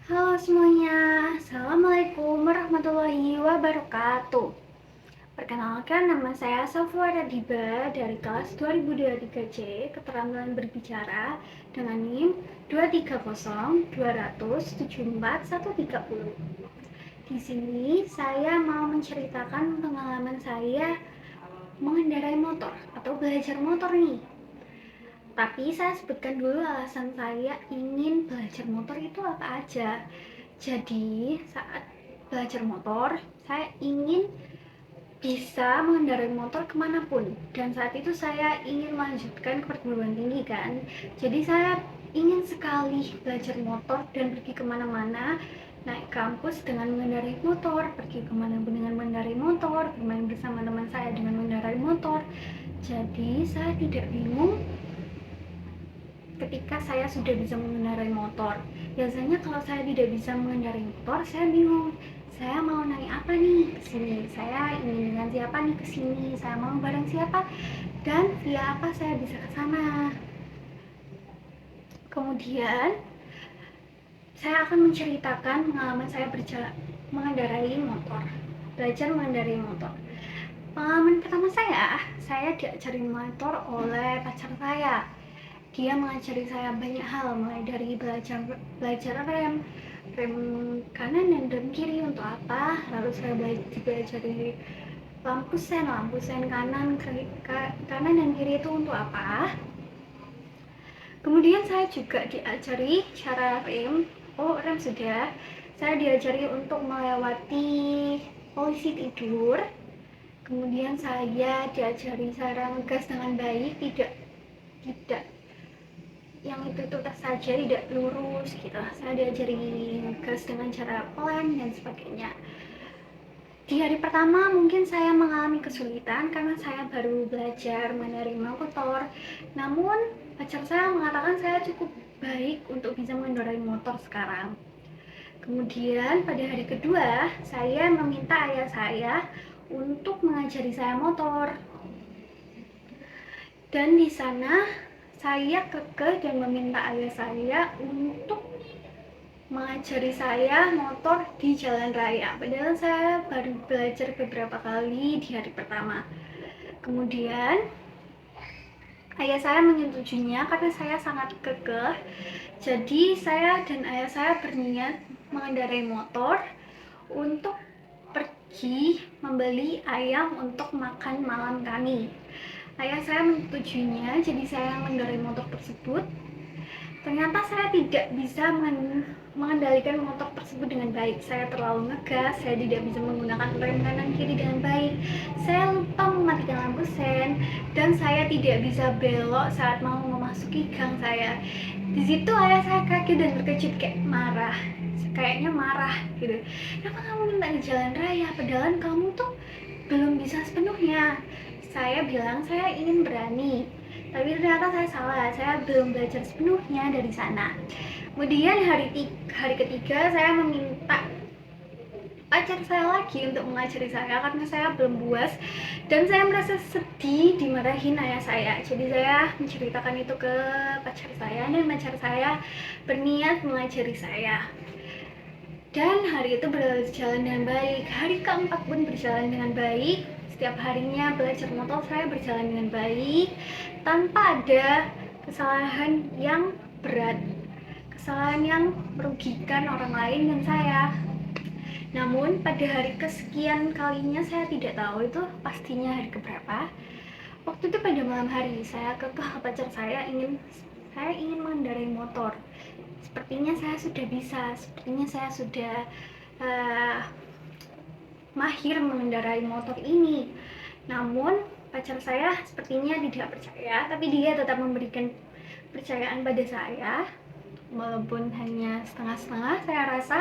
Halo semuanya, Assalamualaikum warahmatullahi wabarakatuh. Perkenalkan, nama saya Safwa Radiba dari kelas 2023C, keterampilan berbicara dengan NIM 23020074130. Di sini saya mau menceritakan pengalaman saya mengendarai motor atau belajar motor nih. Tapi saya sebutkan dulu alasan saya ingin belajar motor itu apa aja. Jadi saat belajar motor, saya ingin bisa mengendarai motor kemanapun. Dan saat itu saya ingin melanjutkan ke perguruan tinggi kan. Jadi saya ingin sekali belajar motor dan pergi kemana-mana, naik kampus dengan mengendarai motor, pergi kemana pun dengan mengendarai motor, bermain bersama teman saya dengan mengendarai motor. Jadi saya tidak bingung ketika saya sudah bisa mengendarai motor. Biasanya kalau saya tidak bisa mengendarai motor, saya bingung. Saya mau naik apa nih ke sini? Saya ingin dengan siapa nih ke sini? Saya mau bareng siapa? Dan via apa saya bisa ke sana? Kemudian saya akan menceritakan pengalaman saya mengendarai motor. Belajar mengendarai motor. Pengalaman pertama saya diajarin motor oleh pacar saya. Dia mengajari saya banyak hal, mulai dari belajar rem kanan dan rem kiri untuk apa, lalu saya belajar lampu sen kanan dan kiri itu untuk apa. Kemudian saya juga diajari cara rem. Rem sudah. Saya diajari untuk melewati posisi tidur. Kemudian saya diajari cara ngegas dengan baik, tidak yang itu saja, tidak lurus gitu. Saya diajari ngegas dengan cara pelan dan sebagainya. Di hari pertama mungkin saya mengalami kesulitan karena saya baru belajar menerima motor. Namun pacar saya mengatakan saya cukup baik untuk bisa mengendarai motor sekarang. Kemudian pada hari kedua saya meminta ayah saya untuk mengajari saya motor. Dan di sana saya kekeh dan meminta ayah saya untuk mengajari saya motor di jalan raya. Padahal saya baru belajar beberapa kali di hari pertama. Kemudian ayah saya menyetujuinya karena saya sangat kekeh. Jadi saya dan ayah saya berniat mengendarai motor untuk pergi membeli ayam untuk makan malam kami. Ayah saya menyetujuinya, jadi saya mengendarai motor tersebut. Ternyata saya tidak bisa mengendalikan motor tersebut dengan baik. Saya terlalu ngegas, saya tidak bisa menggunakan rem kanan kiri dengan baik. Saya lupa mematikan lampu sen, dan saya tidak bisa belok saat mau memasuki gang saya. Di situ ayah saya kaget dan terkejut, kayaknya marah gitu. Kenapa kamu minta di jalan raya? Padahal kamu tuh belum bisa sepenuhnya. Saya bilang saya ingin berani. Tapi ternyata saya salah, saya belum belajar sepenuhnya dari sana. Kemudian hari ketiga saya meminta pacar saya lagi untuk mengajari saya karena saya belum puas dan saya merasa sedih dimarahin ayah saya. Jadi saya menceritakan itu ke pacar saya dan pacar saya berniat mengajari saya. Dan hari itu berjalan dengan baik. Hari keempat pun berjalan dengan baik. Setiap harinya belajar motor saya berjalan dengan baik tanpa ada kesalahan yang berat, kesalahan yang merugikan orang lain dan saya. Namun pada hari kesekian kalinya, saya tidak tahu itu pastinya hari keberapa. Waktu itu pada malam hari saya kekeh pacar saya ingin mengendarai motor. Sepertinya saya sudah bisa, sepertinya saya sudah uh, mahir mengendarai motor ini. Namun pacar saya sepertinya tidak percaya, tapi dia tetap memberikan percayaan pada saya walaupun hanya setengah-setengah saya rasa.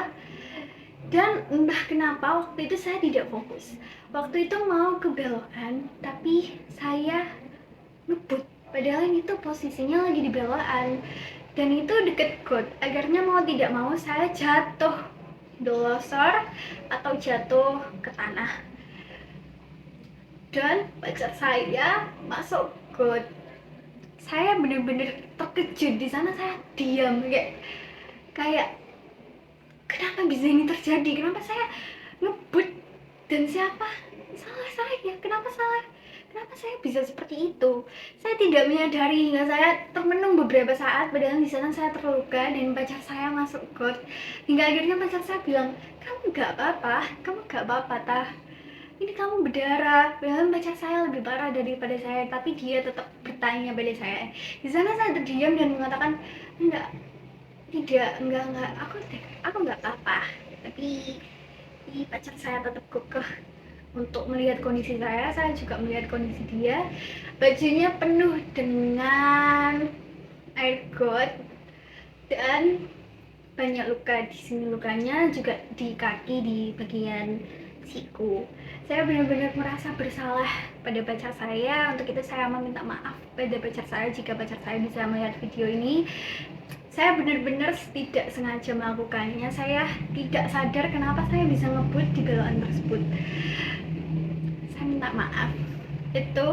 Dan entah kenapa waktu itu saya tidak fokus. Waktu itu mau ke belokan, tapi saya ngebut. Padahal itu posisinya lagi di belokan dan itu deket got. Agarnya mau tidak mau saya jatuh dolosor atau jatuh ke tanah. Dan pacar saya masuk got. Saya benar-benar terkejut di sana. Saya diam kayak kenapa bisa ini terjadi, kenapa saya ngebut dan siapa salah saya, kenapa saya bisa seperti itu. Saya tidak menyadari hingga saya termenung beberapa saat, padahal di sana saya terluka dan pacar saya masuk got. Hingga akhirnya pacar saya bilang, kamu gak apa-apa tah, ini kamu berdarah. Padahal pacar saya lebih parah daripada saya, tapi dia tetap bertanya pada saya. Di sana saya terdiam dan mengatakan, enggak, aku nggak apa-apa. Tapi pacar saya tetap kekeh untuk melihat kondisi saya juga melihat kondisi dia. Bajunya penuh dengan air got dan banyak luka. Di sini lukanya juga di kaki, di bagian siku. Saya benar-benar merasa bersalah pada pacar saya. Untuk itu saya meminta maaf pada pacar saya jika pacar saya bisa melihat video ini. Saya benar-benar tidak sengaja melakukannya. Saya tidak sadar kenapa saya bisa ngebut di belokan tersebut. Saya minta maaf itu,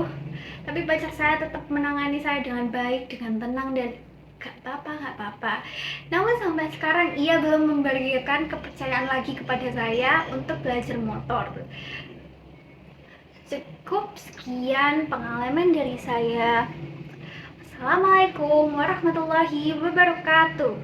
tapi pacar saya tetap menangani saya dengan baik, dengan tenang, dan gak apa-apa. Namun sampai sekarang ia belum memberikan kepercayaan lagi kepada saya untuk belajar motor. Cukup sekian pengalaman dari saya. Assalamualaikum warahmatullahi wabarakatuh.